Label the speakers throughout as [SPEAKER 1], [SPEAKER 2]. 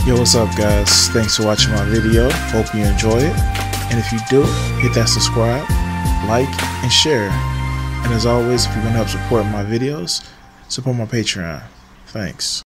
[SPEAKER 1] Yo, what's up guys? Thanks for watching my video. Hope you enjoy it. And if you do, hit that subscribe, like, and share. And as always, if you want to help support my videos, support my Patreon. Thanks.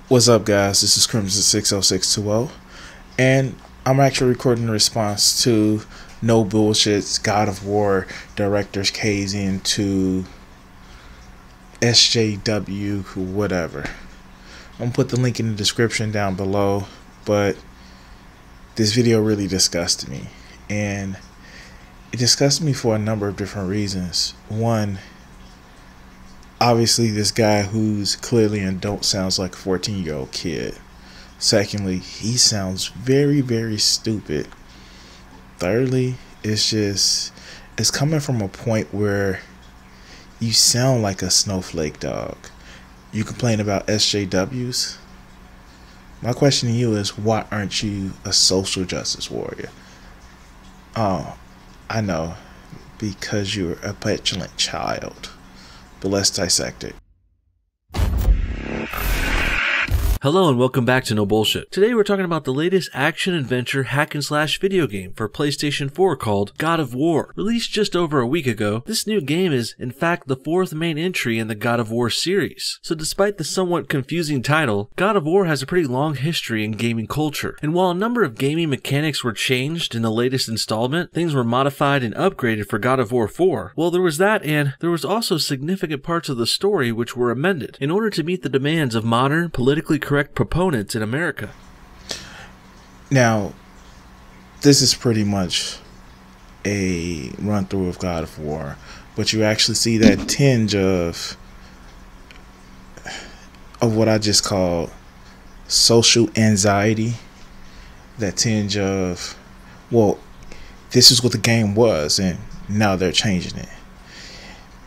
[SPEAKER 1] What's up guys, this is Crimson60620 and I'm actually recording a response to No Bullshit's God of War director's case into SJW whatever. I'm gonna put the link in the description down below, but this video really disgusted me, and it disgusted me for a number of different reasons. One, obviously this guy who's clearly an adult sounds like a 14-year-old kid. Secondly, he sounds very, very stupid. Thirdly, it's coming from a point where you sound like a snowflake dog. You complain about SJWs? My question to you is, why aren't you a social justice warrior? Oh, I know, because you're a petulant child. But let's dissect it.
[SPEAKER 2] Hello and welcome back to No Bullshit. Today we're talking about the latest action-adventure hack-and-slash video game for PlayStation 4 called God of War. Released just over a week ago, this new game is in fact the fourth main entry in the God of War series. So despite the somewhat confusing title, God of War has a pretty long history in gaming culture. And while a number of gaming mechanics were changed in the latest installment, things were modified and upgraded for God of War 4. Well, there was that, and there was also significant parts of the story which were amended in order to meet the demands of modern, politically correct proponents in America.
[SPEAKER 1] Now, this is pretty much a run through of God of War, but you actually see that tinge of what I just call social anxiety. That tinge of, well, this is what the game was, and now they're changing it.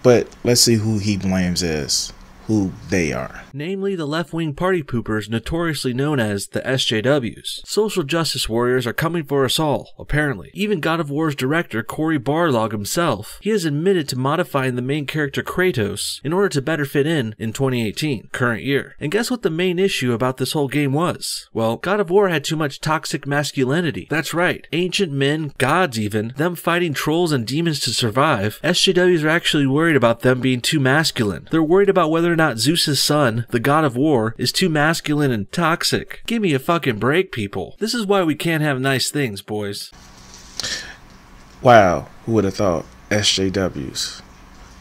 [SPEAKER 1] But let's see who he blames as who they are.
[SPEAKER 2] Namely, the left-wing party poopers notoriously known as the SJWs. Social justice warriors are coming for us all, apparently. Even God of War's director, Cory Barlog himself, he has admitted to modifying the main character Kratos in order to better fit in 2018, current year. And guess what the main issue about this whole game was? Well, God of War had too much toxic masculinity. That's right, ancient men, gods even, them fighting trolls and demons to survive. SJWs are actually worried about them being too masculine. They're worried about whether or not Zeus's son, the God of War, is too masculine and toxic. Give me a fucking break, people. This is why we can't have nice things, boys.
[SPEAKER 1] Wow, who would have thought? SJWs.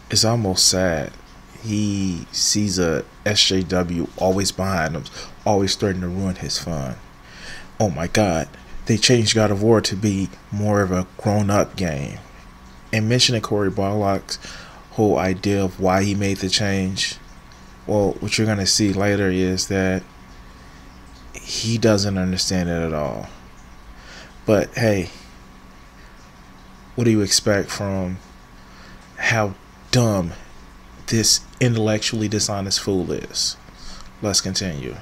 [SPEAKER 1] It's almost sad. He sees a SJW always behind him, always threatening to ruin his fun. Oh my god, they changed God of War to be more of a grown-up game. And mentioning Cory Barlog's whole idea of why he made the change, well, what you're going to see later is that he doesn't understand it at all. But hey, what do you expect from how dumb this intellectually dishonest fool is? Let's continue.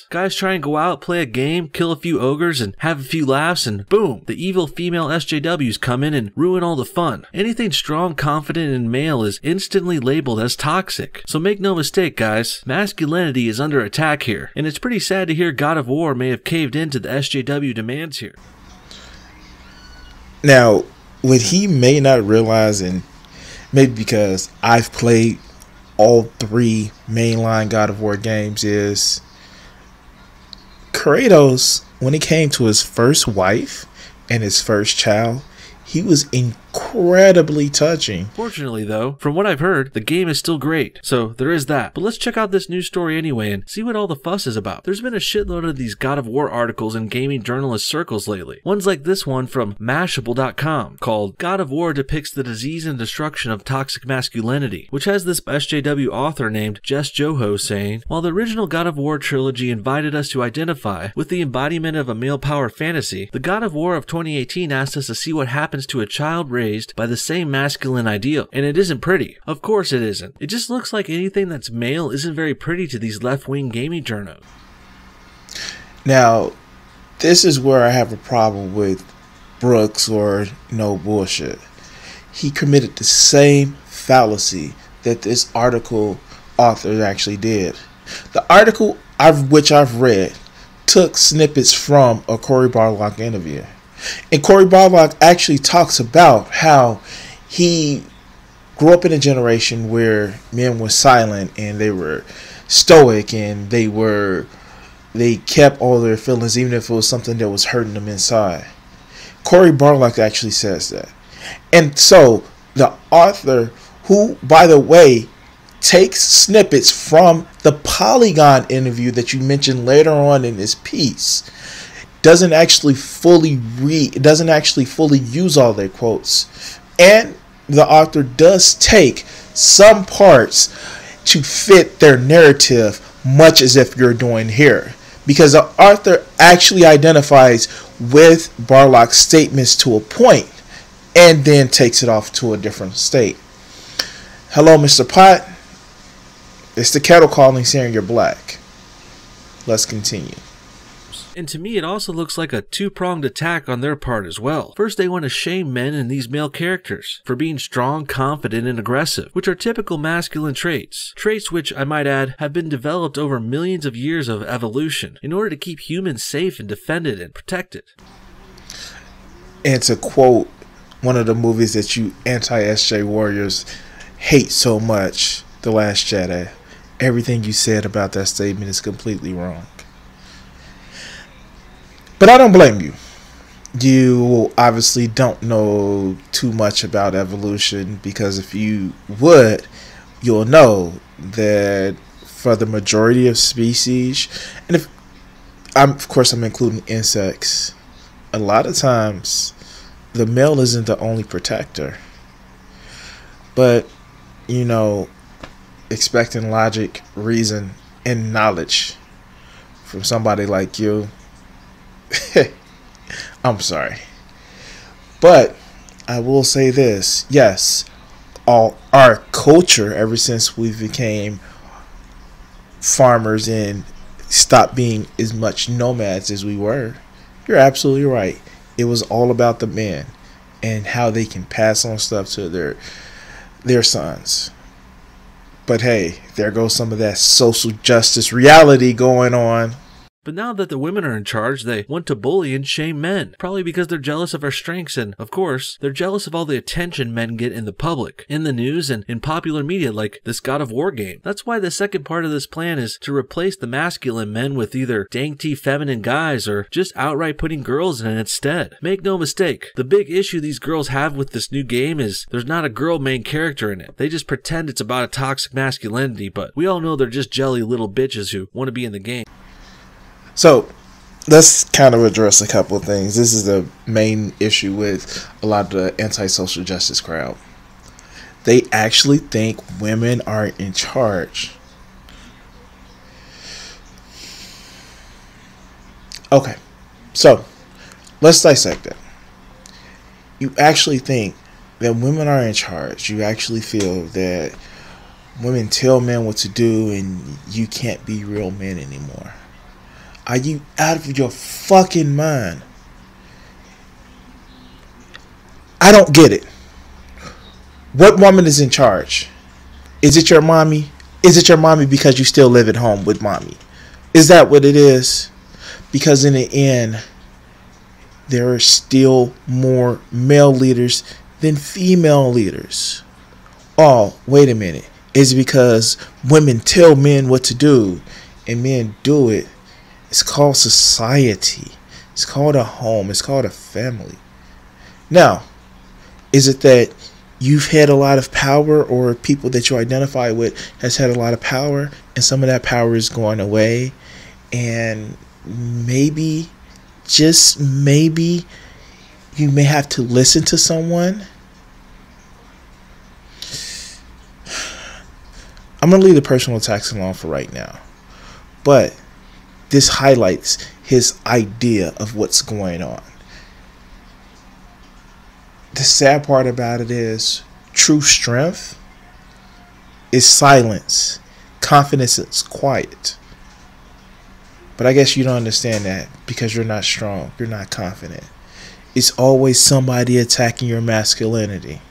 [SPEAKER 2] Guys try and go out, play a game, kill a few ogres, and have a few laughs, and boom, the evil female SJWs come in and ruin all the fun. Anything strong, confident, and male is instantly labeled as toxic. So make no mistake, guys, masculinity is under attack here, and it's pretty sad to hear God of War may have caved into the SJW demands here.
[SPEAKER 1] Now, what he may not realize, and maybe because I've played all three mainline God of War games, is Kratos, when it came to his first wife and his first child, he was incredibly touching.
[SPEAKER 2] Fortunately, though, from what I've heard, the game is still great, so there is that. But let's check out this news story anyway and see what all the fuss is about. There's been a shitload of these God of War articles in gaming journalist circles lately. One's like this one from Mashable.com called God of War depicts the disease and destruction of toxic masculinity, which has this SJW author named Jess Joho saying, while the original God of War trilogy invited us to identify with the embodiment of a male power fantasy, the God of War of 2018 asked us to see what happens to a child raised by the same masculine ideal. And it isn't pretty. Of course it isn't. It just looks like anything that's male isn't very pretty to these left-wing gaming journos.
[SPEAKER 1] Now, this is where I have a problem with Brooks or No Bullshit. He committed the same fallacy that this article author actually did. The article which I've read took snippets from a Cory Barlog interview. And Cory Barlog actually talks about how he grew up in a generation where men were silent and they were stoic and they kept all their feelings even if it was something that was hurting them inside. Cory Barlog actually says that. And so the author, who, by the way, takes snippets from the Polygon interview that you mentioned later on in this piece, doesn't actually fully use all their quotes. And the author does take some parts to fit their narrative, much as if you're doing here. Because the author actually identifies with Barlog's statements to a point and then takes it off to a different state. Hello, Mr. Pot. It's the kettle calling saying you're black. Let's continue.
[SPEAKER 2] And to me, it also looks like a two-pronged attack on their part as well. First, they want to shame men and these male characters for being strong, confident, and aggressive, which are typical masculine traits. Traits which, I might add, have been developed over millions of years of evolution in order to keep humans safe and defended and protected.
[SPEAKER 1] And to quote one of the movies that you anti-SJ warriors hate so much, The Last Jedi, everything you said about that statement is completely wrong. But I don't blame you. You obviously don't know too much about evolution, because if you would, you'll know that for the majority of species, and of course I'm including insects, a lot of times the male isn't the only protector. But, you know, expecting logic, reason, and knowledge from somebody like you, I'm sorry. But I will say this. Yes, our culture, ever since we became farmers and stopped being as much nomads as we were, you're absolutely right. It was all about the men and how they can pass on stuff to their sons. But hey, there goes some of that social justice reality going on.
[SPEAKER 2] But now that the women are in charge, they want to bully and shame men. Probably because they're jealous of our strengths and, of course, they're jealous of all the attention men get in the public, in the news, and in popular media like this God of War game. That's why the second part of this plan is to replace the masculine men with either dainty feminine guys or just outright putting girls in it instead. Make no mistake, the big issue these girls have with this new game is there's not a girl main character in it. They just pretend it's about a toxic masculinity, but we all know they're just jelly little bitches who want to be in the game.
[SPEAKER 1] So let's kind of address a couple of things. This is the main issue with a lot of the anti-social justice crowd. They actually think women are in charge. Okay, so let's dissect that. You actually think that women are in charge. You actually feel that women tell men what to do and you can't be real men anymore. Are you out of your fucking mind? I don't get it. What woman is in charge? Is it your mommy? Is it your mommy because you still live at home with mommy? Is that what it is? Because in the end, there are still more male leaders than female leaders. Oh, wait a minute. Is it because women tell men what to do and men do it? It's called society. It's called a home. It's called a family. Now, Is it that you've had a lot of power, or people that you identify with has had a lot of power, and some of that power is going away, and maybe, just maybe, you may have to listen to someone? I'm going to leave the personal attacks alone for right now. But this highlights his idea of what's going on. The sad part about it is, true strength is silence. Confidence is quiet. But I guess you don't understand that because you're not strong. You're not confident. It's always somebody attacking your masculinity.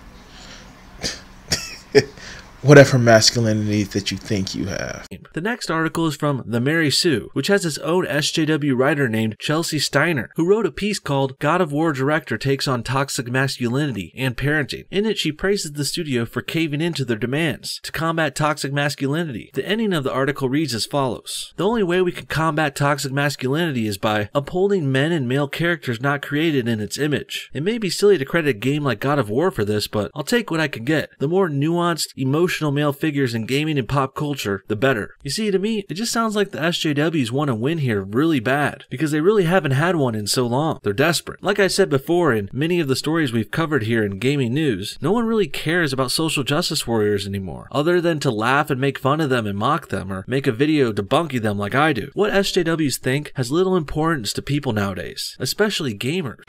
[SPEAKER 1] Whatever masculinity that you think you have.
[SPEAKER 2] The next article is from The Mary Sue, which has its own SJW writer named Chelsea Steiner, who wrote a piece called God of War Director Takes on Toxic Masculinity and Parenting. In it, she praises the studio for caving into their demands to combat toxic masculinity. The ending of the article reads as follows: "The only way we can combat toxic masculinity is by upholding men and male characters not created in its image. It may be silly to credit a game like God of War for this, but I'll take what I can get. The more nuanced, emotional male figures in gaming and pop culture, the better." You see, to me, it just sounds like the SJWs want to win here really bad, because they really haven't had one in so long. They're desperate. Like I said before, in many of the stories we've covered here in gaming news, no one really cares about social justice warriors anymore, other than to laugh and make fun of them and mock them, or make a video debunking them like I do. What SJWs think has little importance to people nowadays, especially gamers.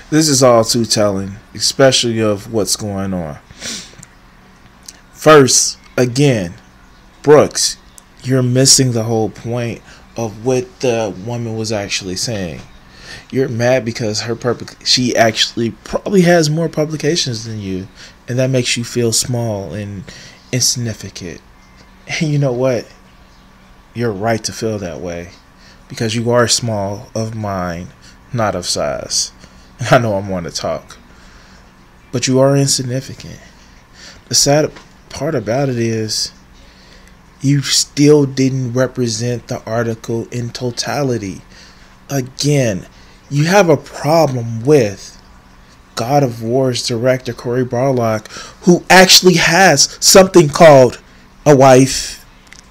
[SPEAKER 1] This is all too telling, especially of what's going on. First, again, Brooks, you're missing the whole point of what the woman was actually saying. You're mad because she actually probably has more publications than you, and that makes you feel small and insignificant. And you know what? You're right to feel that way, because you are small of mind, not of size. I know I'm one to talk, but you are insignificant. The sad part about it is, you still didn't represent the article in totality. Again, you have a problem with God of War's director Cory Barlog, who actually has something called a wife,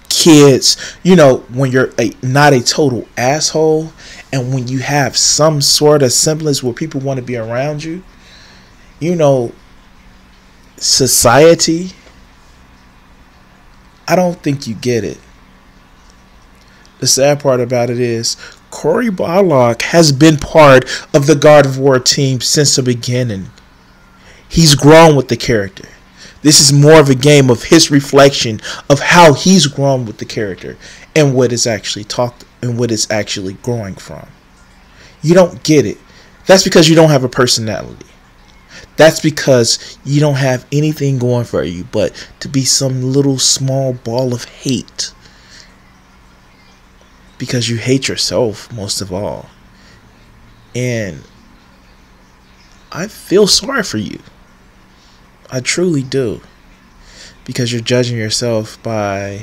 [SPEAKER 1] kids. You know, when you're not a total asshole, and when you have some sort of semblance where people want to be around you, you know, society. I don't think you get it. The sad part about it is, Cory Barlog has been part of the God of War team since the beginning. He's grown with the character. This is more of a game of his reflection of how he's grown with the character and what is actually talked and what it's actually growing from. You don't get it. That's because you don't have a personality. That's because you don't have anything going for you but to be some little small ball of hate. Because you hate yourself most of all. And I feel sorry for you. I truly do. Because you're judging yourself by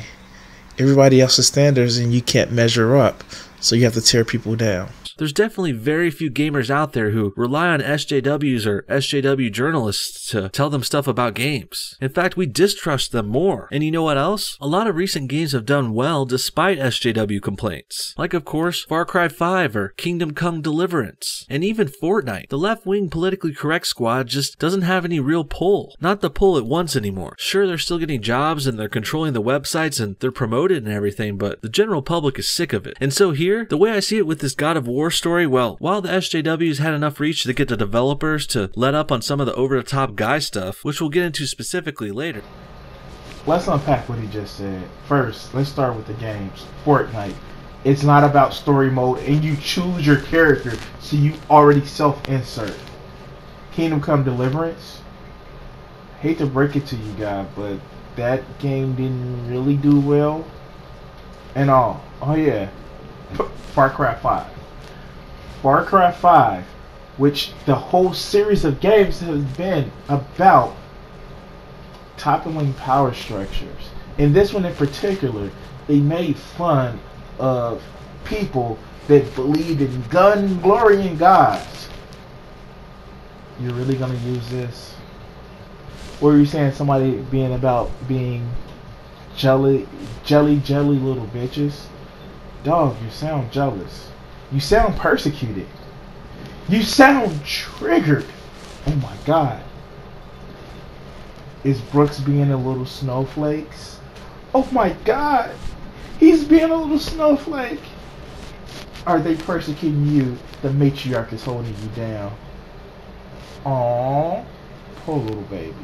[SPEAKER 1] everybody else's standards and you can't measure up. So you have to tear people down.
[SPEAKER 2] There's definitely very few gamers out there who rely on SJWs or SJW journalists to tell them stuff about games. In fact, we distrust them more. And you know what else? A lot of recent games have done well despite SJW complaints. Like, of course, Far Cry 5 or Kingdom Come Deliverance. And even Fortnite. The left-wing politically correct squad just doesn't have any real pull. Not the pull it wants anymore. Sure, they're still getting jobs and they're controlling the websites and they're promoted and everything, but the general public is sick of it. And so here, the way I see it with this God of War story, well, while the SJWs had enough reach to get the developers to let up on some of the over-the-top guy stuff, which we'll get into specifically later.
[SPEAKER 1] Let's unpack what he just said. First, let's start with the games. Fortnite. It's not about story mode, and you choose your character, so you already self-insert. Kingdom Come Deliverance. Hate to break it to you guys, but that game didn't really do well. And all. Oh yeah. Far Cry 5. Far Cry 5, which the whole series of games has been about toppling power structures. In this one in particular, they made fun of people that believed in gun, glory, and gods. You're really going to use this? What were you saying? Somebody being about being jelly little bitches? Dog, you sound jealous. You sound persecuted. You sound triggered. Oh my god. Is Brooks being a little snowflakes? Oh my god. He's being a little snowflake. Are they persecuting you? The matriarch is holding you down. Aww. Poor little baby.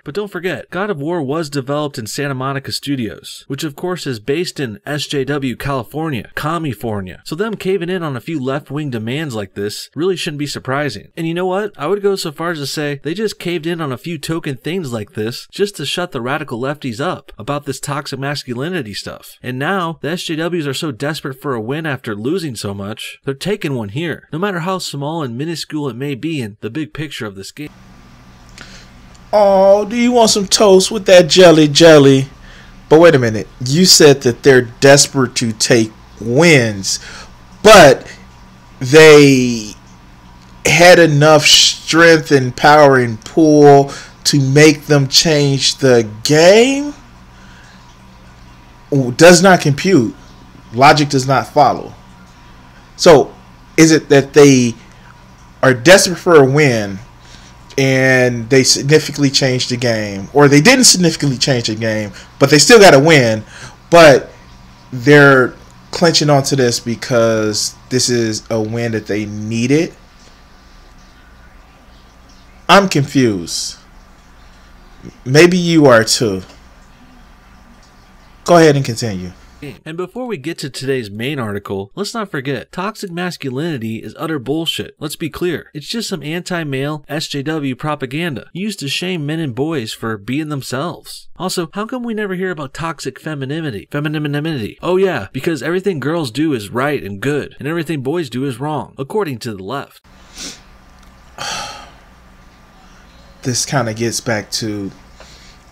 [SPEAKER 2] But don't forget, God of War was developed in Santa Monica Studios, which of course is based in SJW, California, California. So them caving in on a few left-wing demands like this really shouldn't be surprising. And you know what? I would go so far as to say they just caved in on a few token things like this just to shut the radical lefties up about this toxic masculinity stuff. And now the SJWs are so desperate for a win after losing so much, they're taking one here, no matter how small and minuscule it may be in the big picture of this game.
[SPEAKER 1] Oh, do you want some toast with that jelly? But wait a minute. You said that they're desperate to take wins, but they had enough strength and power and pull to make them change the game? Does not compute. Logic does not follow. So, is it that they are desperate for a win and they significantly changed the game, or they didn't significantly change the game, but they still got to win, but they're clenching onto this because this is a win that they needed? I'm confused. Maybe you are too. Go ahead and continue.
[SPEAKER 2] And before we get to today's main article, let's not forget, toxic masculinity is utter bullshit. Let's be clear. It's just some anti-male SJW propaganda used to shame men and boys for being themselves. Also, how come we never hear about toxic femininity? Oh yeah, because everything girls do is right and good, and everything boys do is wrong, according to the left.
[SPEAKER 1] This kind of gets back to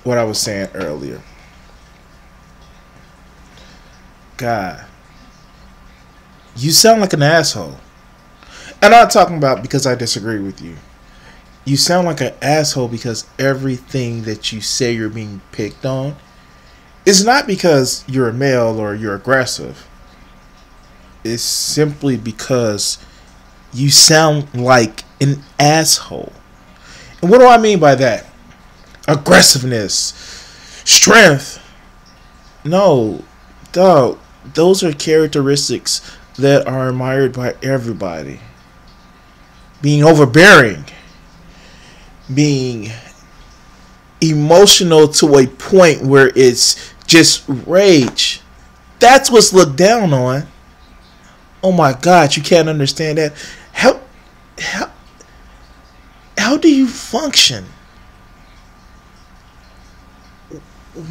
[SPEAKER 1] what I was saying earlier. God, you sound like an asshole. And I'm not talking about because I disagree with you. You sound like an asshole because everything that you say you're being picked on is not because you're a male or you're aggressive. It's simply because you sound like an asshole. And what do I mean by that? Aggressiveness, strength. No, dog. Those are characteristics that are admired by everybody. Being overbearing, being emotional to a point where it's just rage. That's what's looked down on. Oh my God, you can't understand that. How do you function?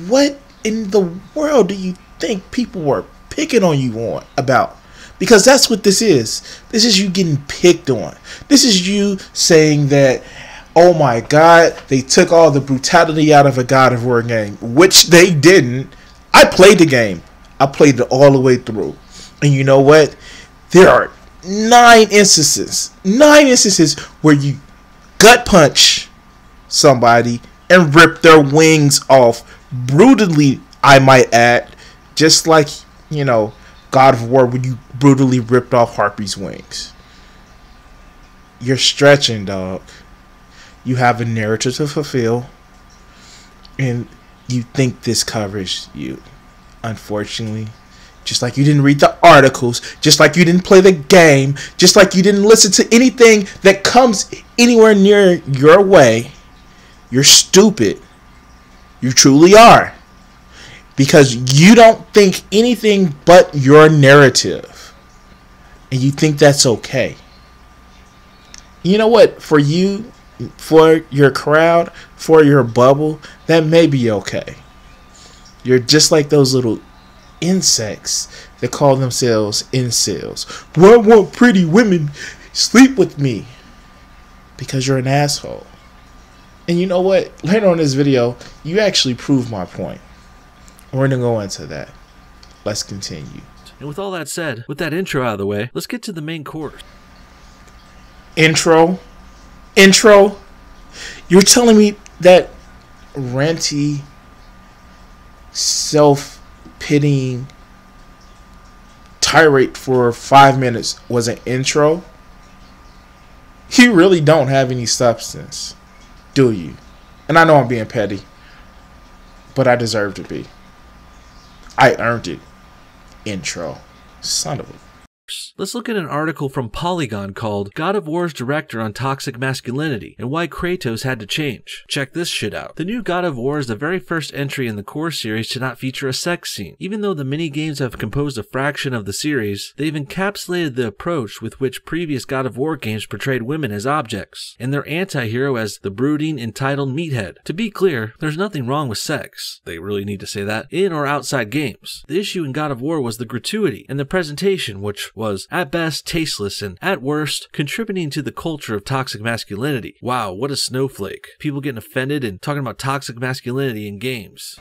[SPEAKER 1] What in the world do you think people were picking on you about? Because that's what this is. This is you getting picked on. This is you saying that, oh my God, they took all the brutality out of a God of War game, which they didn't. I played the game. I played it all the way through. And you know what? There are 9 instances where you gut punch somebody and rip their wings off brutally, I might add, just like, you know, God of War when you brutally ripped off Harpy's wings. You're stretching, dog. You have a narrative to fulfill, and you think this covers you. Unfortunately, just like you didn't read the articles, just like you didn't play the game, just like you didn't listen to anything that comes anywhere near your way, you're stupid. You truly are. Because you don't think anything but your narrative. And you think that's okay. You know what? For you, for your crowd, for your bubble, that may be okay. You're just like those little insects that call themselves incels. Well, I want pretty women sleep with me. Because you're an asshole. And you know what? Later on in this video, you actually prove my point. We're going to go into that. Let's continue.
[SPEAKER 2] And with all that said, with that intro out of the way, let's get to the main course.
[SPEAKER 1] Intro? You're telling me That ranty, self-pitying tirade for 5 minutes was an intro. You really don't have any substance, do you? And I know I'm being petty, but I deserve to be. I earned it. Intro. Son of a...
[SPEAKER 2] Let's look at an article from Polygon called God of War's Director on Toxic Masculinity and Why Kratos Had to Change. Check this shit out. The new God of War is the very first entry in the core series to not feature a sex scene. Even though the mini-games have composed a fraction of the series, they've encapsulated the approach with which previous God of War games portrayed women as objects, and their anti-hero as the brooding, entitled meathead. To be clear, there's nothing wrong with sex, they really need to say that, in or outside games. The issue in God of War was the gratuity and the presentation, which was, at best, tasteless and, at worst, contributing to the culture of toxic masculinity. Wow, what a snowflake. People getting offended and talking about toxic masculinity in games.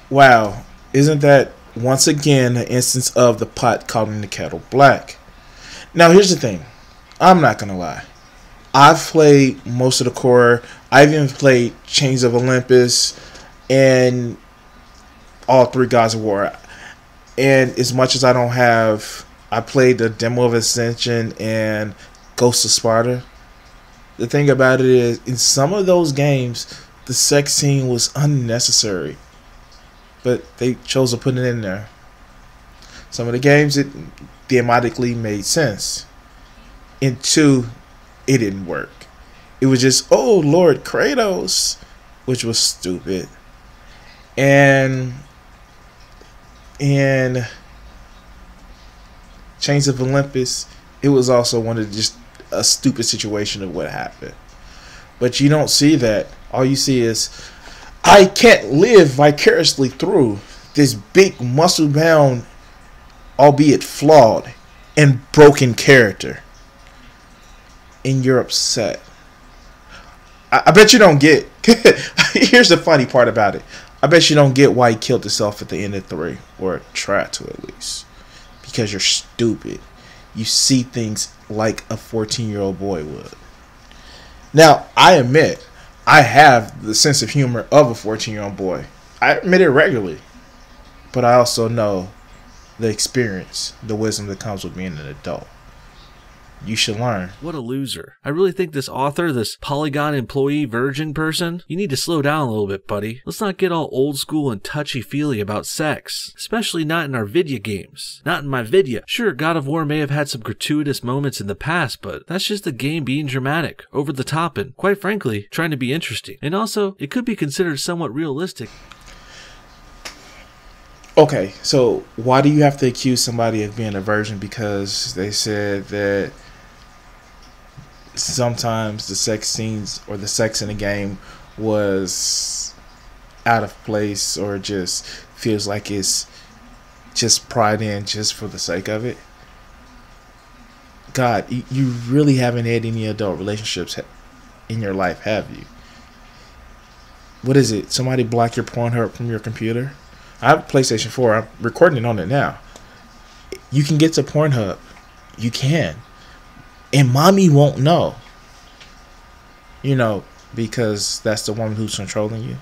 [SPEAKER 1] Wow, isn't that once again an instance of the pot calling the kettle black? Now here's the thing. I'm not going to lie. I've played most of the core. I've even played Chains of Olympus and all 3 Gods of War. And as much as I don't have, I played the demo of Ascension and Ghost of Sparta. The thing about it is, in some of those games, the sex scene was unnecessary. But they chose to put it in there. Some of the games, it thematically made sense. In 2, it didn't work. It was just, oh, Lord Kratos, which was stupid. And Chains of Olympus, it was also one of just a stupid situation of what happened. But you don't see that. All you see is, I can't live vicariously through this big muscle-bound, albeit flawed and broken character. And you're upset. I bet you don't get... Here's the funny part about it. I bet you don't get why he killed himself at the end of 3, or tried to at least. Because you're stupid. You see things like a 14-year-old boy would. Now, I admit, I have the sense of humor of a 14-year-old boy. I admit it regularly. But I also know the experience, the wisdom that comes with being an adult. You should learn.
[SPEAKER 2] What a loser. I really think this author, this Polygon employee virgin person, you need to slow down a little bit, buddy. Let's not get all old school and touchy-feely about sex. Especially not in our video games. Not in my video. Sure, God of War may have had some gratuitous moments in the past, but that's just the game being dramatic, over the top, and, quite frankly, trying to be interesting. And also, it could be considered somewhat realistic.
[SPEAKER 1] Okay, so why do you have to accuse somebody of being a virgin because they said that sometimes the sex scenes or the sex in the game was out of place, or just feels like it's just pried in just for the sake of it? God, you really haven't had any adult relationships in your life, have you? What is it? Somebody block your Pornhub from your computer? I have a PlayStation 4. I'm recording it on it now. You can get to Pornhub. You can. And mommy won't know. You know, because that's the woman who's controlling you.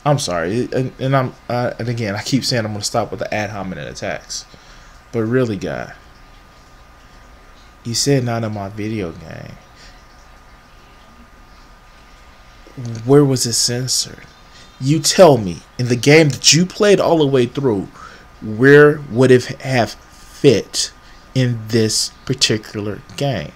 [SPEAKER 1] I'm sorry. And again, I keep saying I'm going to stop with the ad hominem attacks. But really, guy, you said not in my video game. Where was it censored? You tell me, in the game that you played all the way through, where would it have fit in this particular game?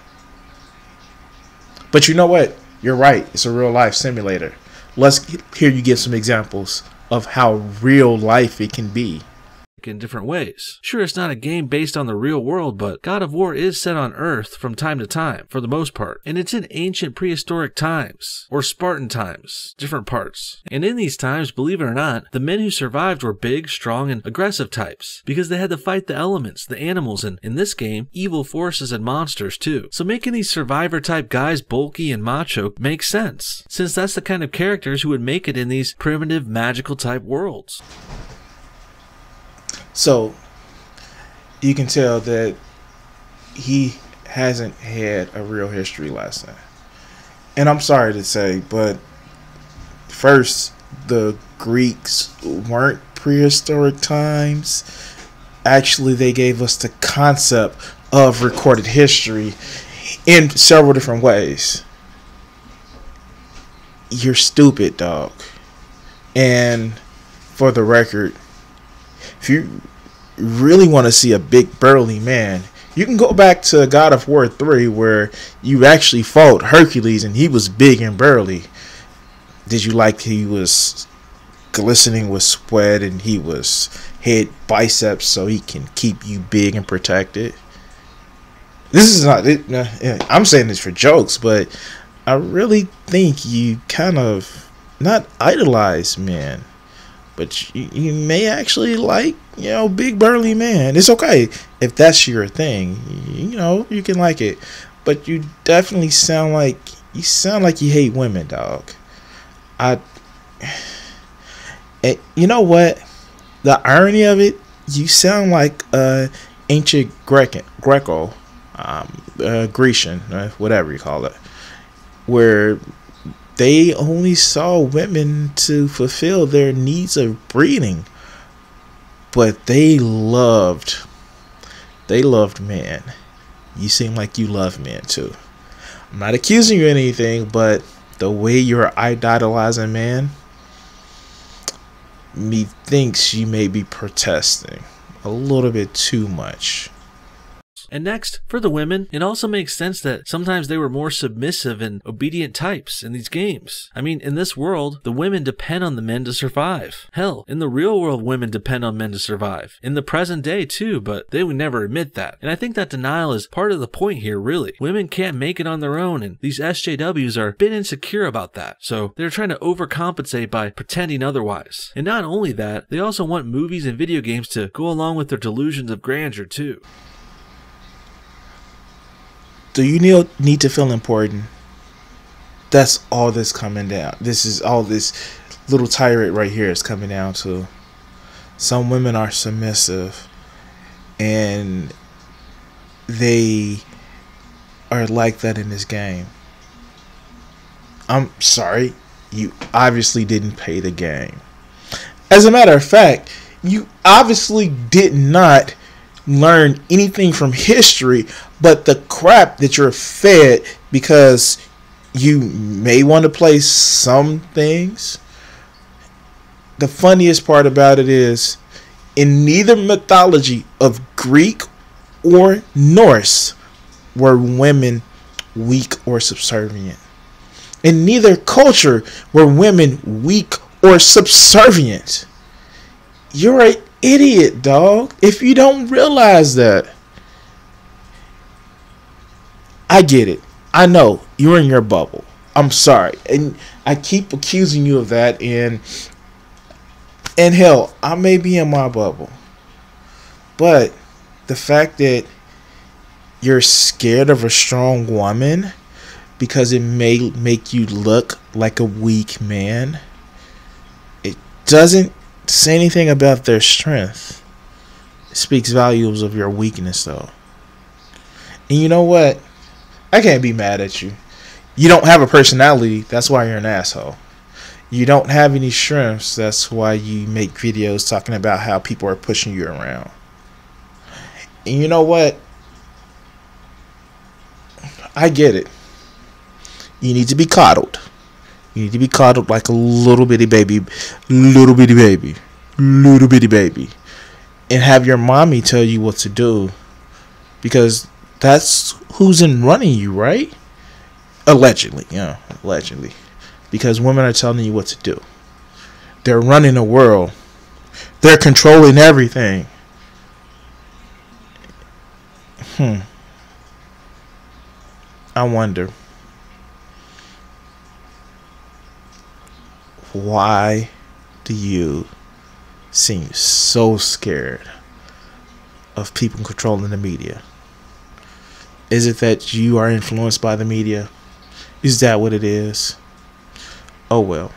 [SPEAKER 1] But you know what? You're right. It's a real life simulator. Let's hear you give some examples of how real life it can be.
[SPEAKER 2] In different ways. Sure, it's not a game based on the real world, but God of War is set on Earth from time to time, for the most part. And it's in ancient prehistoric times, or Spartan times, different parts. And in these times, believe it or not, the men who survived were big, strong, and aggressive types, because they had to fight the elements, the animals, and, in this game, evil forces and monsters too. So making these survivor type guys bulky and macho makes sense, since that's the kind of characters who would make it in these primitive, magical type worlds.
[SPEAKER 1] So, you can tell that he hasn't had a real history lesson. And I'm sorry to say, but first, the Greeks weren't prehistoric times. Actually, they gave us the concept of recorded history in several different ways. You're stupid, dog. And for the record, if you really want to see a big burly man, you can go back to God of War 3, where you actually fought Hercules and he was big and burly. Did you like he was glistening with sweat and he had biceps so he can keep you big and protected? This is not it. I'm saying this for jokes, but I really think you kind of not idolize men, but you may actually like, big burly man. It's okay if that's your thing. You can like it, but you definitely sound like you hate women, dog. You know what? The irony of it, you sound like ancient Greco, Grecian, whatever you call it, where they only saw women to fulfill their needs of breeding, but they loved men. You seem like you love men too. I'm not accusing you of anything, but the way you're idolizing man, methinks you may be protesting a little bit too much.
[SPEAKER 2] And next, for the women, it also makes sense that sometimes they were more submissive and obedient types in these games. I mean, in this world, the women depend on the men to survive. Hell, in the real world, women depend on men to survive. In the present day, too, but they would never admit that. And I think that denial is part of the point here, really. Women can't make it on their own, and these SJWs are a bit insecure about that. So they're trying to overcompensate by pretending otherwise. And not only that, they also want movies and video games to go along with their delusions of grandeur, too.
[SPEAKER 1] Do you need to feel important? That's all this coming down. This is all this little tirade right here is coming down to. Some women are submissive, and they are like that in this game. I'm sorry, you obviously didn't pay the game. As a matter of fact, you obviously did not learn anything from history but the crap that you're fed, because you may want to play some things. The funniest part about it is, in neither mythology of Greek or Norse were women weak or subservient. In neither culture were women weak or subservient. You're an idiot, dog, if you don't realize that. I get it. I know you're in your bubble. I'm sorry, and I keep accusing you of that. And hell, I may be in my bubble, but the fact that you're scared of a strong woman because it may make you look like a weak man, it doesn't say anything about their strength. It speaks volumes of your weakness, though. And you know what? I can't be mad at you. You don't have a personality. That's why you're an asshole. You don't have any strengths. That's why you make videos talking about how people are pushing you around. And you know what? I get it. You need to be coddled. You need to be coddled like a little bitty baby. Little bitty baby. Little bitty baby. And have your mommy tell you what to do. Because that's who's in running you, right? Allegedly, allegedly. Because women are telling you what to do. They're running the world. They're controlling everything. I wonder, why do you seem so scared of people controlling the media? Is it that you are influenced by the media? Is that what it is? Oh well,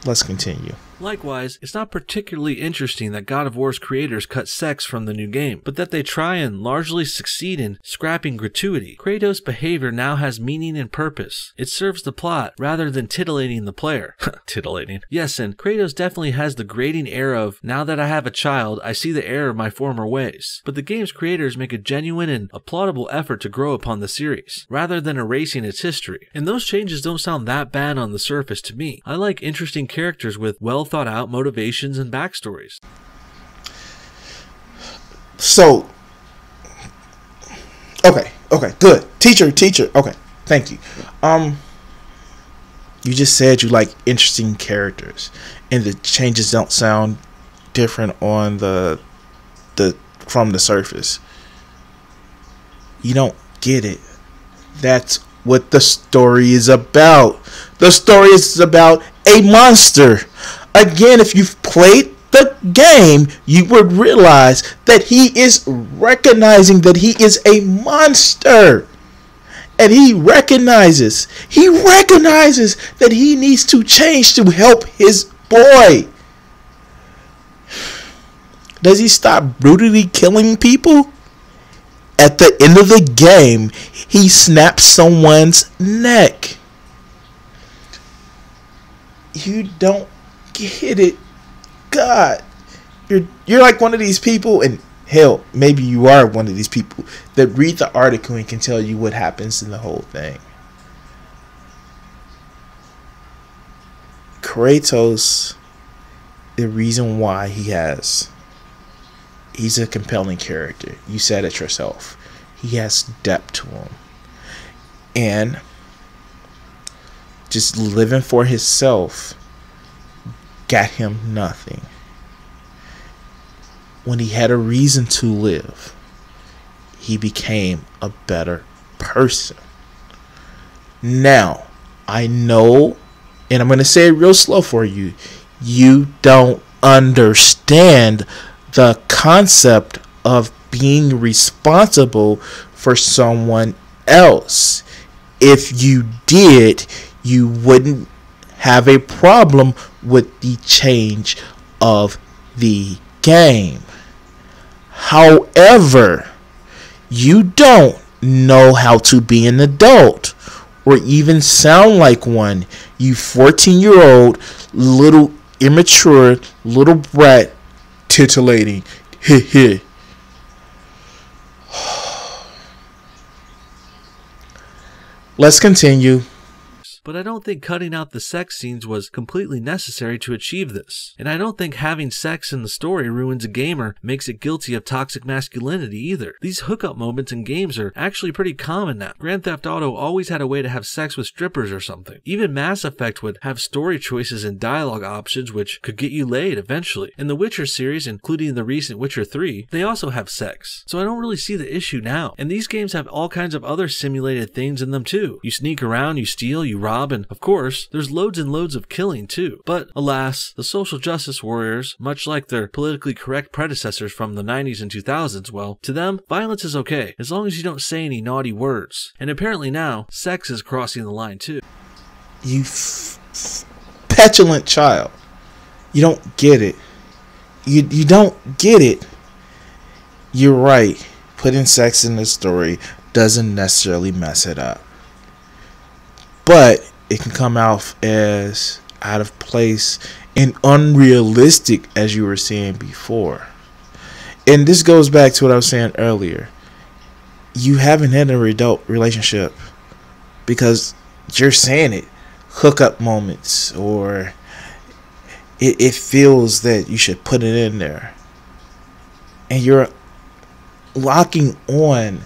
[SPEAKER 1] let's continue.
[SPEAKER 2] Likewise, it's not particularly interesting that God of War's creators cut sex from the new game, but that they try and largely succeed in scrapping gratuity. Kratos' behavior now has meaning and purpose. It serves the plot rather than titillating the player. Titillating. Yes, and Kratos definitely has the grating air of, now that I have a child, I see the error of my former ways. But the game's creators make a genuine and applaudable effort to grow upon the series, rather than erasing its history. And those changes don't sound that bad on the surface to me. I like interesting characters with well thought out motivations and backstories.
[SPEAKER 1] So, okay, good. Teacher, okay, thank you. You just said you like interesting characters, and the changes don't sound different on the from the surface. You don't get it. That's what the story is about. The story is about a monster. Again, if you've played the game, you would realize that he is recognizing that he is a monster. And he recognizes that he needs to change to help his boy. Does he stop brutally killing people? At the end of the game, he snaps someone's neck. You don't get it. God, you're like one of these people, and hell, maybe you are one of these people that read the article and can tell you what happens in the whole thing. Kratos, the reason why he's a compelling character. You said it yourself. He has depth to him. And just living for himself got him nothing. When he had a reason to live, he became a better person. Now, I know, and I'm going to say it real slow for you, you don't understand the concept of being responsible for someone else. If you did, you wouldn't have a problem with the change of the game. However, you don't know how to be an adult or even sound like one. You 14-year-old little immature little brat titillating. Let's continue.
[SPEAKER 2] But I don't think cutting out the sex scenes was completely necessary to achieve this. And I don't think having sex in the story ruins a game or makes it guilty of toxic masculinity either. These hookup moments in games are actually pretty common now. Grand Theft Auto always had a way to have sex with strippers or something. Even Mass Effect would have story choices and dialogue options which could get you laid eventually. In the Witcher series, including the recent Witcher 3, they also have sex. So I don't really see the issue now. And these games have all kinds of other simulated things in them too. You sneak around, you steal, you rob, and of course, there's loads and loads of killing too. But alas, the social justice warriors, much like their politically correct predecessors from the 90s and 2000s, well, to them, violence is okay, as long as you don't say any naughty words. And apparently now, sex is crossing the line too.
[SPEAKER 1] You petulant child. You don't get it. You don't get it. You're right. Putting sex in the story doesn't necessarily mess it up. But it can come out as out of place and unrealistic, as you were saying before. And this goes back to what I was saying earlier. You haven't had an adult relationship because you're saying it. Hookup moments, or it feels that you should put it in there. And you're locking on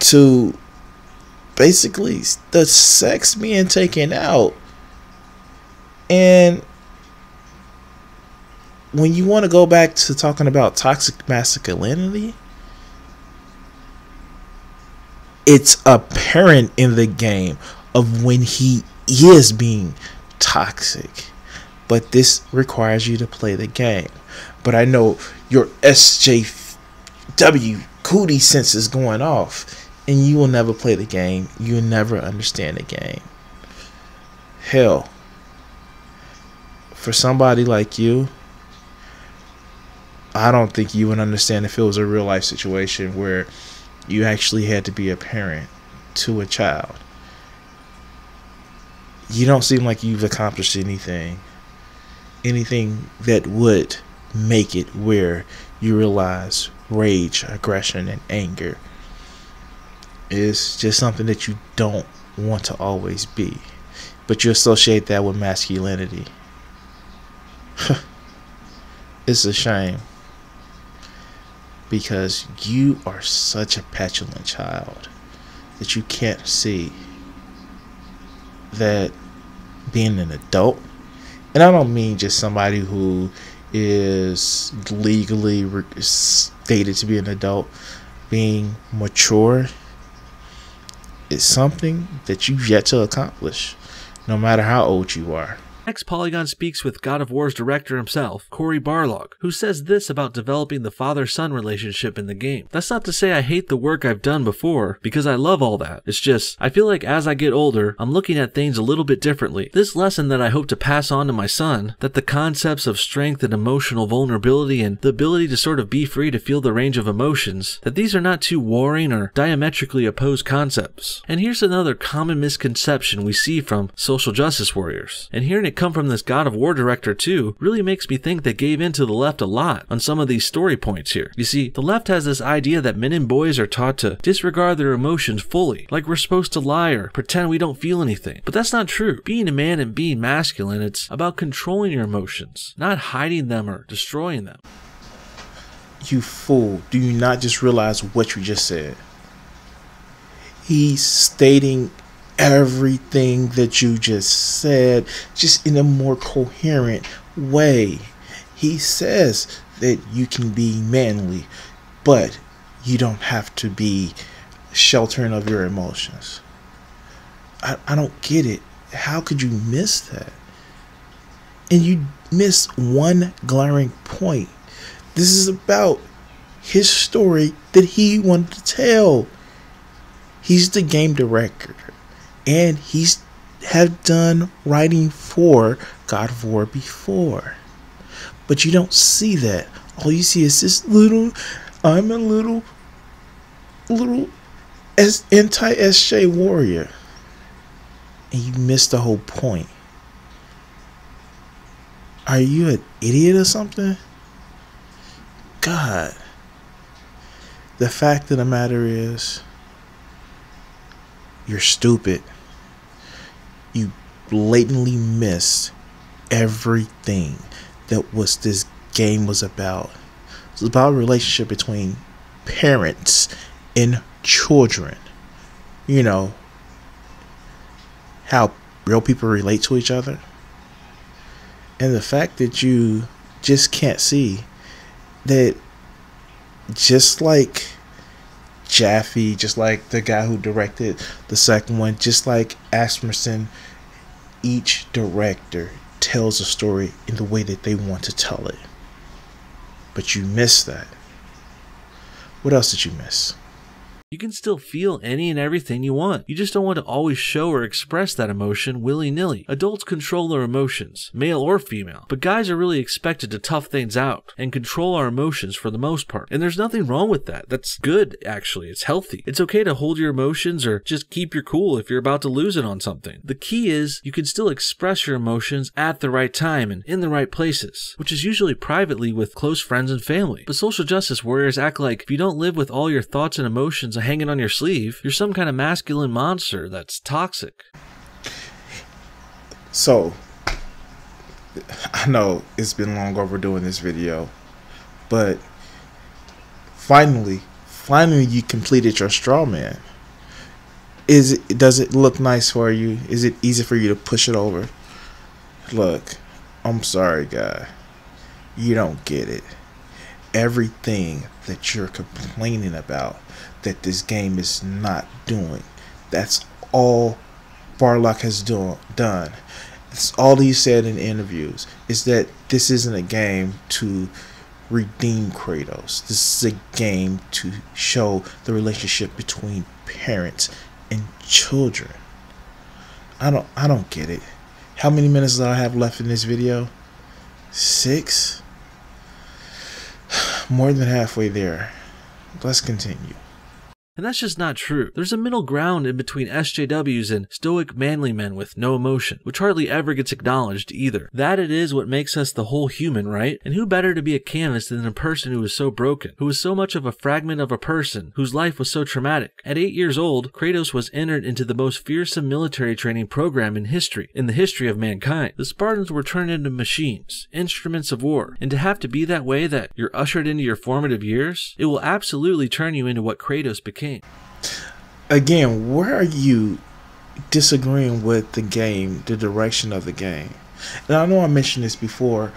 [SPEAKER 1] to basically the sex being taken out. And when you want to go back to talking about toxic masculinity, it's apparent in the game of when he is being toxic. But this requires you to play the game. But I know your SJW cootie sense is going off, and you will never play the game. You will never understand the game. Hell, for somebody like you, I don't think you would understand if it was a real life situation where you actually had to be a parent to a child. You don't seem like you've accomplished anything that would make it where you realize rage, aggression, and anger is just something that you don't want to always be, but you associate that with masculinity. It's a shame, because you are such a petulant child that you can't see that being an adult, and I don't mean just somebody who is legally stated to be an adult, being mature is something that you've yet to accomplish, no matter how old you are.
[SPEAKER 2] Next, Polygon speaks with God of War's director himself, Cory Barlog, who says this about developing the father-son relationship in the game. That's not to say I hate the work I've done before, because I love all that. It's just, I feel like as I get older, I'm looking at things a little bit differently. This lesson that I hope to pass on to my son, that the concepts of strength and emotional vulnerability and the ability to sort of be free to feel the range of emotions, that these are not two warring or diametrically opposed concepts. And here's another common misconception we see from social justice warriors. And hearing it come from this God of War director too really makes me think they gave in to the left a lot on some of these story points here. You see, the left has this idea that men and boys are taught to disregard their emotions fully, like we're supposed to lie or pretend we don't feel anything. But that's not true. Being a man and being masculine, it's about controlling your emotions, not hiding them or destroying them.
[SPEAKER 1] You fool, do you not just realize what you just said? He's stating everything that you just said, just in a more coherent way. He says that you can be manly, but you don't have to be sheltering of your emotions. I don't get it. How could you miss that? And you miss one glaring point. This is about his story that he wanted to tell. He's the game director, and he's have done writing for God of War before. But you don't see that. All you see is this I'm a little anti-SJ warrior. And you miss the whole point. Are you an idiot or something? God. The fact of the matter is, you're stupid. You blatantly missed everything that this game was about. It's about a relationship between parents and children. You know, how real people relate to each other. And the fact that you just can't see that, just like Jaffe, just like the guy who directed the second one, just like Asmussen, each director tells a story in the way that they want to tell it. But you miss that. What else did you miss?
[SPEAKER 2] You can still feel any and everything you want. You just don't want to always show or express that emotion willy-nilly. Adults control their emotions, male or female, but guys are really expected to tough things out and control our emotions for the most part. And there's nothing wrong with that. That's good, actually. It's healthy. It's okay to hold your emotions or just keep your cool if you're about to lose it on something. The key is you can still express your emotions at the right time and in the right places, which is usually privately with close friends and family. But social justice warriors act like if you don't live with all your thoughts and emotions hanging on your sleeve, you're some kind of masculine monster that's toxic.
[SPEAKER 1] So, I know it's been long overdue in this video, but finally you completed your straw man. Does it look nice for you? Is it easy for you to push it over? Look, I'm sorry, guy. You don't get it. Everything that you're complaining about that this game is not doing, that's all Barlog has done. It's all he said in interviews, is that this isn't a game to redeem Kratos. This is a game to show the relationship between parents and children. I don't get it. How many minutes do I have left in this video? 6? More than halfway there. Let's continue.
[SPEAKER 2] And that's just not true. There's a middle ground in between SJWs and stoic manly men with no emotion, which hardly ever gets acknowledged either. That it is what makes us the whole human, right? And who better to be a canvas than a person who is so broken, who is so much of a fragment of a person, whose life was so traumatic. At 8 years old, Kratos was entered into the most fearsome military training program in the history of mankind. The Spartans were turned into machines, instruments of war, and to have to be that way, that you're ushered into your formative years, it will absolutely turn you into what Kratos became.
[SPEAKER 1] Again, where are you disagreeing with the game, the direction of the game? And I know I mentioned this before.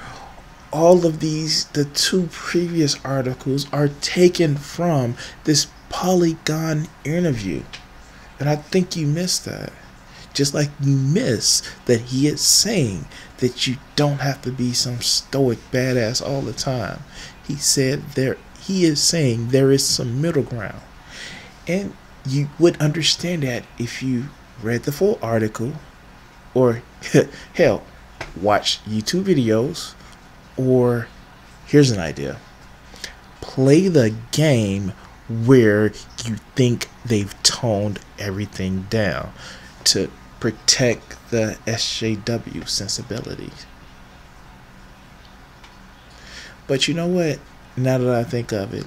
[SPEAKER 1] All of these, the 2 previous articles are taken from this Polygon interview. And I think you missed that. Just like you miss that he is saying that you don't have to be some stoic badass all the time. He is saying there is some middle ground. And you would understand that if you read the full article, or hell, watch YouTube videos, or here's an idea: play the game where you think they've toned everything down to protect the SJW sensibilities. But you know what? Now that I think of it,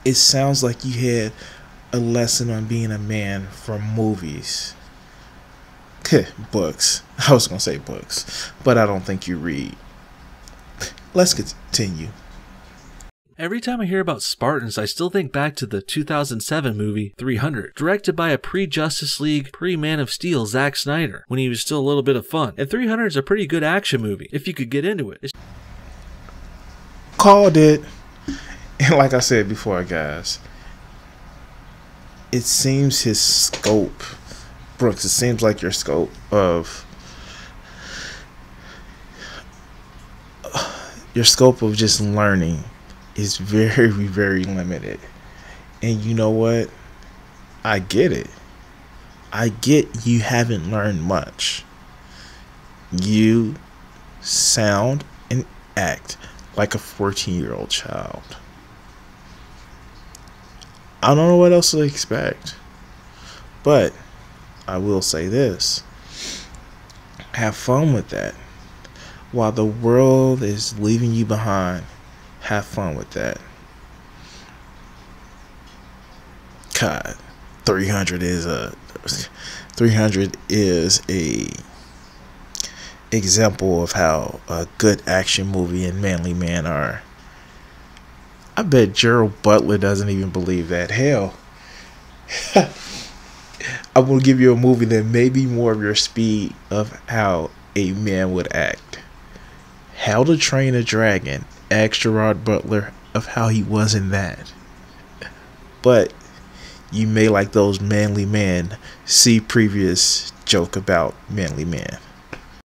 [SPEAKER 1] it sounds like you had a lesson on being a man from movies. Books. I was going to say books, but I don't think you read. Let's continue.
[SPEAKER 2] Every time I hear about Spartans, I still think back to the 2007 movie 300, directed by a pre-Justice League, pre-Man of Steel Zack Snyder, when he was still a little bit of fun. And 300 is a pretty good action movie, if you could get into it.
[SPEAKER 1] Called it. And like I said before, guys, it seems his scope, Brooks, it seems like your scope of just learning is very, very limited. And you know what? I get it. I get you haven't learned much. You sound and act like a 14-year-old child. I don't know what else to expect. But I will say this. Have fun with that. While the world is leaving you behind, have fun with that. God, 300 is a example of how a good action movie and manly man are. I bet Gerald Butler doesn't even believe that. Hell, I will give you a movie that may be more of your speed of how a man would act. How to Train a Dragon. Ask Gerard Butler of how he was in that. But you may, like those manly men, see previous joke about manly man.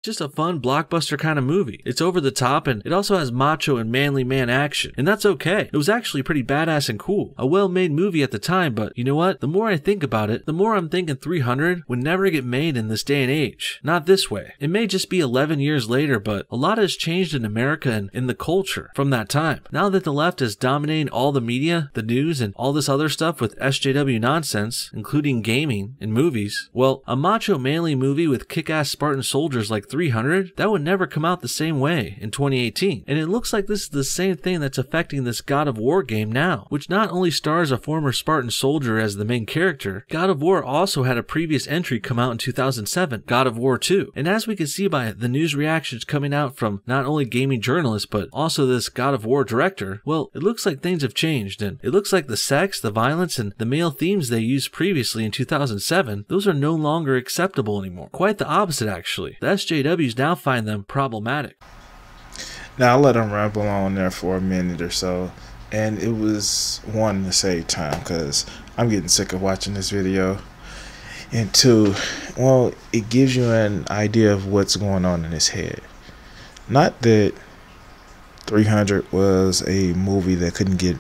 [SPEAKER 2] Just a fun blockbuster kind of movie. It's over the top, and it also has macho and manly man action, and that's okay. It was actually pretty badass and cool. A well-made movie at the time, but you know what? The more I think about it, the more I'm thinking 300 would never get made in this day and age. Not this way. It may just be 11 years later, but a lot has changed in America and in the culture from that time. Now that the left is dominating all the media, the news, and all this other stuff with SJW nonsense, including gaming and movies, well, a macho manly movie with kick-ass Spartan soldiers like 300, that would never come out the same way in 2018. And it looks like this is the same thing that's affecting this God of War game now, which not only stars a former Spartan soldier as the main character, God of War also had a previous entry come out in 2007, God of War 2. And as we can see by the news reactions coming out from not only gaming journalists, but also this God of War director, well, it looks like things have changed, and it looks like the sex, the violence, and the male themes they used previously in 2007, those are no longer acceptable anymore. Quite the opposite, actually. The SJWs now find them problematic.
[SPEAKER 1] Now I'll let them ramble on there for a minute or so, and it was one, to save time, because I'm getting sick of watching this video, and two, well, it gives you an idea of what's going on in his head. Not that 300 was a movie that couldn't get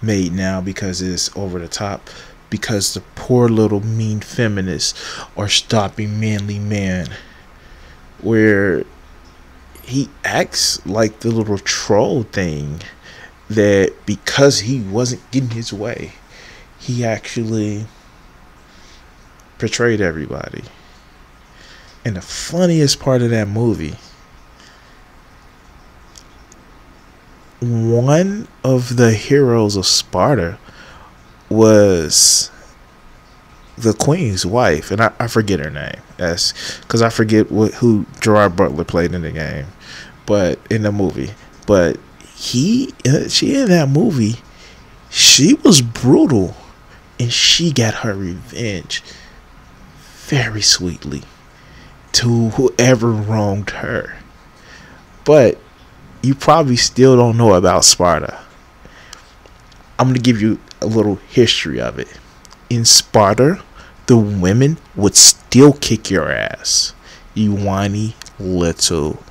[SPEAKER 1] made now because it's over the top, because the poor little mean feminists are stopping manly man, where he acts like the little troll thing, that because he wasn't getting his way, he actually betrayed everybody. And the funniest part of that movie, one of the heroes of Sparta was the queen's wife, and I forget her name. That's because I forget who Gerard Butler played in the game, but in the movie. But she in that movie, she was brutal, and she got her revenge very sweetly to whoever wronged her. But you probably still don't know about Sparta. I'm going to give you a little history of it. In Sparta, the women would still kick your ass, you whiny little.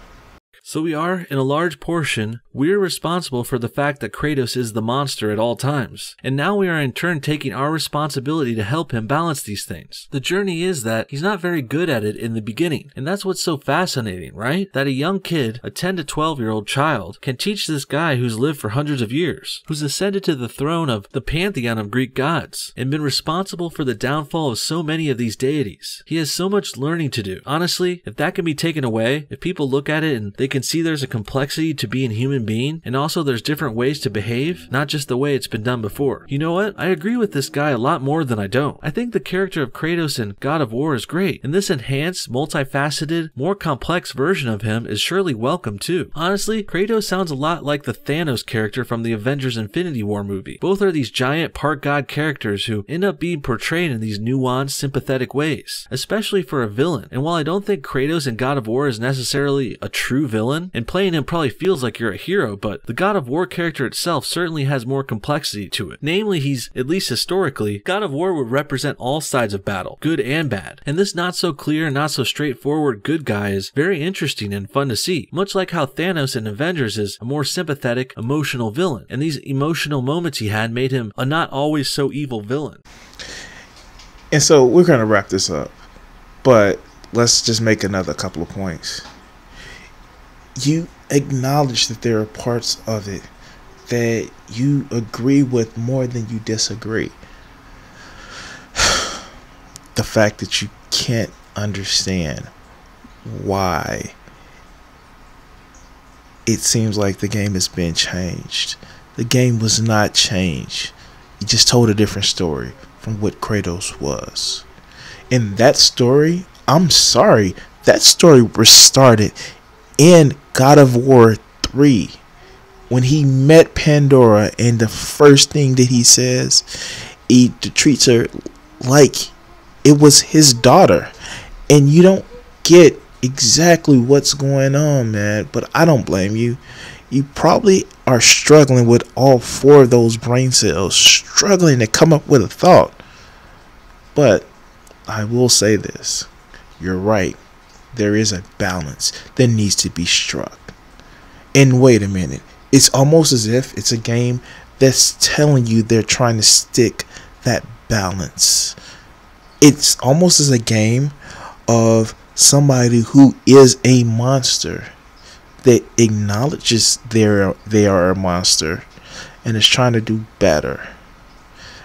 [SPEAKER 2] So we are, in a large portion, we're responsible for the fact that Kratos is the monster at all times. And now we are in turn taking our responsibility to help him balance these things. The journey is that he's not very good at it in the beginning. And that's what's so fascinating, right? That a young kid, a 10 to 12-year-old child, can teach this guy who's lived for hundreds of years, who's ascended to the throne of the pantheon of Greek gods, and been responsible for the downfall of so many of these deities. He has so much learning to do. Honestly, if that can be taken away, if people look at it and they can see there's a complexity to being a human being, and also there's different ways to behave, not just the way it's been done before. You know what? I agree with this guy a lot more than I don't. I think the character of Kratos in God of War is great, and this enhanced, multifaceted, more complex version of him is surely welcome too. Honestly, Kratos sounds a lot like the Thanos character from the Avengers Infinity War movie. Both are these giant part-god characters who end up being portrayed in these nuanced, sympathetic ways, especially for a villain. And while I don't think Kratos in God of War is necessarily a true villain, and playing him probably feels like you're a hero, but the God of War character itself certainly has more complexity to it. Namely, he's, at least historically, God of War would represent all sides of battle, good and bad. And this not so clear, not so straightforward good guy is very interesting and fun to see. Much like how Thanos in Avengers is a more sympathetic, emotional villain. And these emotional moments he had made him a not always so evil villain.
[SPEAKER 1] And so we're going to wrap this up, but let's just make another couple of points. You acknowledge that there are parts of it that you agree with more than you disagree. The fact that you can't understand why it seems like the game has been changed. The game was not changed. You just told a different story from what Kratos was. And that story, I'm sorry, that story was started in God of War 3 when he met Pandora, and the first thing that he says, he treats her like it was his daughter. And you don't get exactly what's going on, man, but I don't blame you. You probably are struggling with all 4 of those brain cells, struggling to come up with a thought. But I will say this, you're right. There is a balance that needs to be struck. And wait a minute, it's almost as if it's a game that's telling you they're trying to stick that balance. It's almost as a game of somebody who is a monster that acknowledges they are a monster and is trying to do better.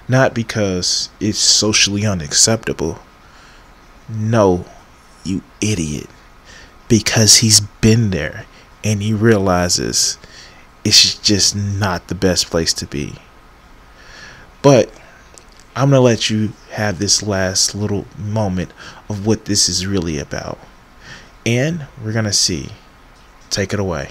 [SPEAKER 1] Not because it's socially unacceptable. No, you idiot. Because he's been there and he realizes it's just not the best place to be. But I'm going to let you have this last little moment of what this is really about. And we're going to see. Take it away.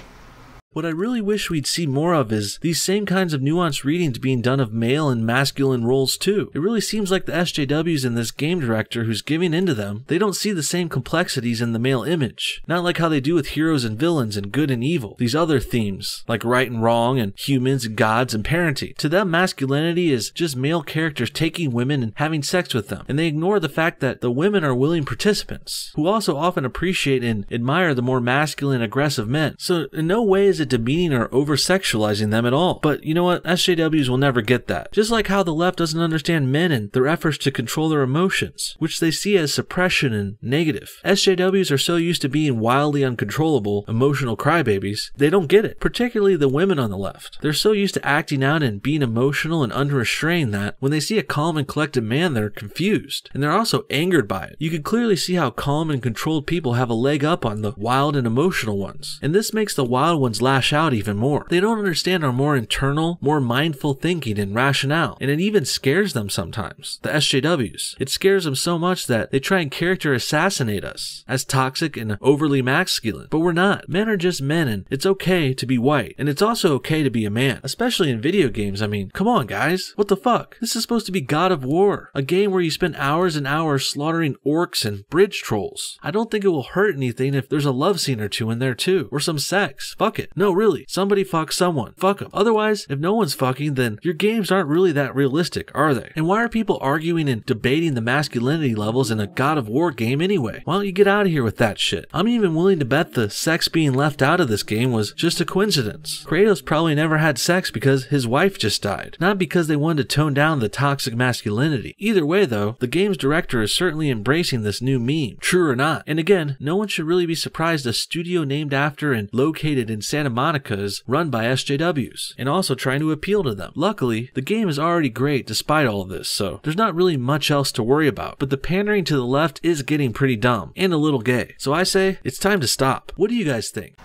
[SPEAKER 2] What I really wish we'd see more of is these same kinds of nuanced readings being done of male and masculine roles too. It really seems like the SJWs and this game director who's giving into them, they don't see the same complexities in the male image. Not like how they do with heroes and villains and good and evil. These other themes, like right and wrong and humans and gods and parenting. To them, masculinity is just male characters taking women and having sex with them. And they ignore the fact that the women are willing participants, who also often appreciate and admire the more masculine, aggressive men. So in no way is it isn't demeaning or over-sexualizing them at all. But you know what? SJWs will never get that. Just like how the left doesn't understand men and their efforts to control their emotions, which they see as suppression and negative. SJWs are so used to being wildly uncontrollable, emotional crybabies, they don't get it, particularly the women on the left. They're so used to acting out and being emotional and unrestrained that when they see a calm and collected man, they're confused. And they're also angered by it. You can clearly see how calm and controlled people have a leg up on the wild and emotional ones. And this makes the wild ones lash out even more. They don't understand our more internal, more mindful thinking and rationale. And it even scares them sometimes. The SJWs. It scares them so much that they try and character assassinate us as toxic and overly masculine. But we're not. Men are just men, and it's okay to be white. And it's also okay to be a man. Especially in video games. I mean, come on guys. What the fuck? This is supposed to be God of War. A game where you spend hours and hours slaughtering orcs and bridge trolls. I don't think it will hurt anything if there's a love scene or two in there too. Or some sex. Fuck it. No, really. Somebody fuck someone. Fuck them. Otherwise, if no one's fucking, then your games aren't really that realistic, are they? And why are people arguing and debating the masculinity levels in a God of War game anyway? Why don't you get out of here with that shit? I'm even willing to bet the sex being left out of this game was just a coincidence. Kratos probably never had sex because his wife just died, not because they wanted to tone down the toxic masculinity. Either way though, the game's director is certainly embracing this new meme, true or not. And again, no one should really be surprised a studio named after and located in Santa Monica is run by SJWs, and also trying to appeal to them. Luckily, the game is already great despite all of this, so there's not really much else to worry about, but the pandering to the left is getting pretty dumb, and a little gay. So I say, it's time to stop. What do you guys think?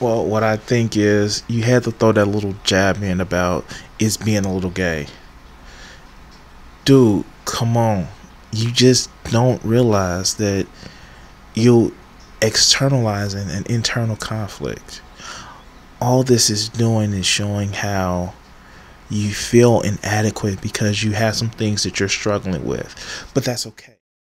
[SPEAKER 1] Well, what I think is you had to throw that little jab in about it's being a little gay. Dude, come on. You just don't realize that you're externalizing an internal conflict. All this is doing is showing how you feel inadequate because you have some things that you're struggling with. But that's okay.